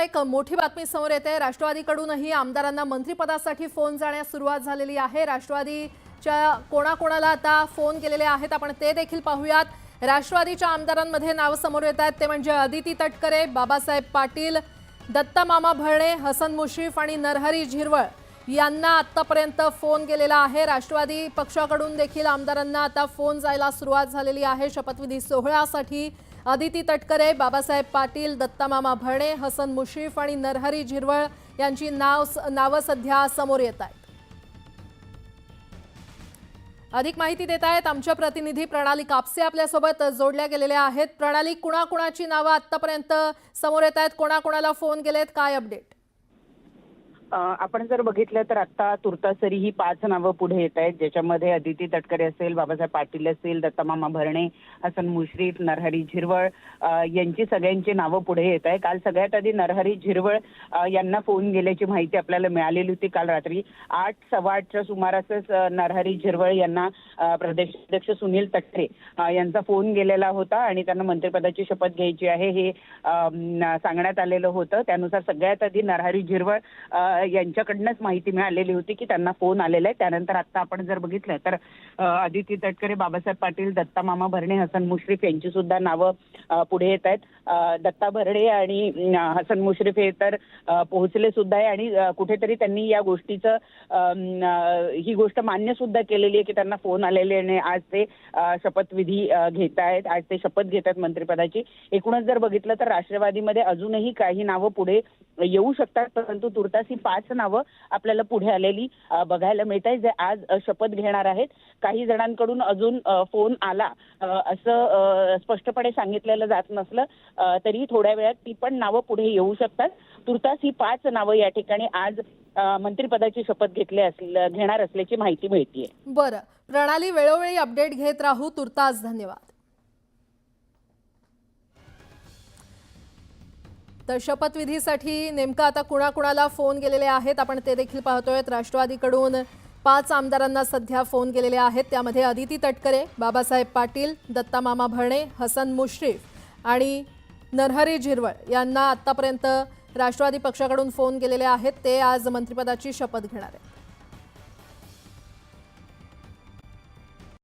एक मोठी बातमी समोर येते। राष्ट्रवादीकडूनही आमदारांना मंत्रिपदासाठी फोन जाण्यास सुरुवात झालेली आहे। राष्ट्रवादीच्या कोणाकोणाला आता फोन केलेले आहेत आपण ते देखील पाहूयात। राष्ट्रवादीच्या आमदारांमध्ये नाव समोर येत आहेत ते म्हणजे अदिती तटकरे, बाबासाहेब पाटील, दत्ता मामा भरणे, हसन मुश्रीफ आणि नरहरी झिरवळ यांना आतापर्यंत फोन गेलेला आहे। राष्ट्रवादी पक्षाकडून देखील आमदारांना आता फोन जायला सुरुवात झालेली आहे। शपथविधी सोहळ्यासाठी अदिती तटकरे, बाबासाहेब पाटील, दत्ता मामा भरणे, हसन मुश्रीफ आणि नरहरी झिरवळ यांची नाव सध्या समोर येत आहेत। अधिक माहिती देत आहेत आमचे प्रतिनिधी प्रणाली कापसे आपल्यासोबत जोडल्या गेलेल्या आहेत। प्रणाली, कुणाकुणाची नावे आतापर्यंत समोर येत आहेत, कोणाकोणाला फोन गेलेत, काय अपडेट? आपण जर बघितलं तर आता तुर्तासरी ही 5 नावं पुढे येत आहेत, ज्याच्यामध्ये अदिती तटकरे असेल, बाबासाहेब पाटील असेल, दत्ता मामा भरणे, हसन मुश्रीफ, नरहरी झिरवळ यांची सगळ्यांची नावं पुढे येत आहे। काल सगळ्यात आधी नरहरी झिरवळ यांना फोन गेल्याची माहिती आपल्याला मिळालेली होती। काल रात्री 8:15च्या सुमारासच नरहरी झिरवळ यांना प्रदेशाध्यक्ष सुनील तटकरे यांचा फोन गेलेला होता आणि त्यांना मंत्रिपदाची शपथ घ्यायची आहे हे सांगण्यात आलेलं होतं। त्यानुसार सगळ्यात आधी नरहरी झिरवळ यांच्याकडूनच माहिती मिळालेली होती की त्यांना फोन आलेला आहे। त्यानंतर आता आपण जर बघितलं तर अदिती तटकरे, बाबासाहेब पाटील, दत्ता मामा भरणे, हसन मुश्रीफ यांची सुद्धा नावं पुढे येत आहेत। दत्ता भरणे आणि हसन मुश्रीफ हे तर पोहोचले सुद्धा आहे आणि कुठेतरी त्यांनी या गोष्टीचं ही गोष्ट मान्य सुद्धा केलेली आहे की त्यांना फोन आलेले आणि आज ते शपथविधी घेत आहेत, आज ते शपथ घेत आहेत मंत्रिपदाची। एकूणच जर बघितलं तर राष्ट्रवादीमध्ये अजूनही काही नावं पुढे येऊ शकतात, परंतु तुर्तास ही 5 नावं आपल्याला पुढे आलेली बघायला मिळत आहे जे आज शपथ घेणार आहेत। काही जणांकडून अजून फोन आला असं स्पष्टपणे सांगितलेलं जात नसलं तरी थोड्या वेळात ती पण नावं पुढे येऊ शकतात। तुर्तास ही 5 नावं या ठिकाणी आज मंत्रिपदाची शपथ घेणार असल्याची माहिती मिळतेय। बरं प्रणाली, वेळोवेळी अपडेट घेत राहू। तुर्तास धन्यवाद। तर शपथविधीसाठी नेमका आता कुणाकुणाला फोन गेलेले आहेत आपण ते देखील पाहतोय। राष्ट्रवादीकडून 5 आमदारांना सध्या फोन गेलेले आहेत, त्यामध्ये अदिती तटकरे, बाबासाहेब पाटील, दत्ता मामा भरणे, हसन मुश्रीफ आणि नरहरी झिरवळ यांना आतापर्यंत राष्ट्रवादी पक्षाकडून फोन गेलेले आहेत। ते आज मंत्रिपदाची शपथ घेणार आहेत।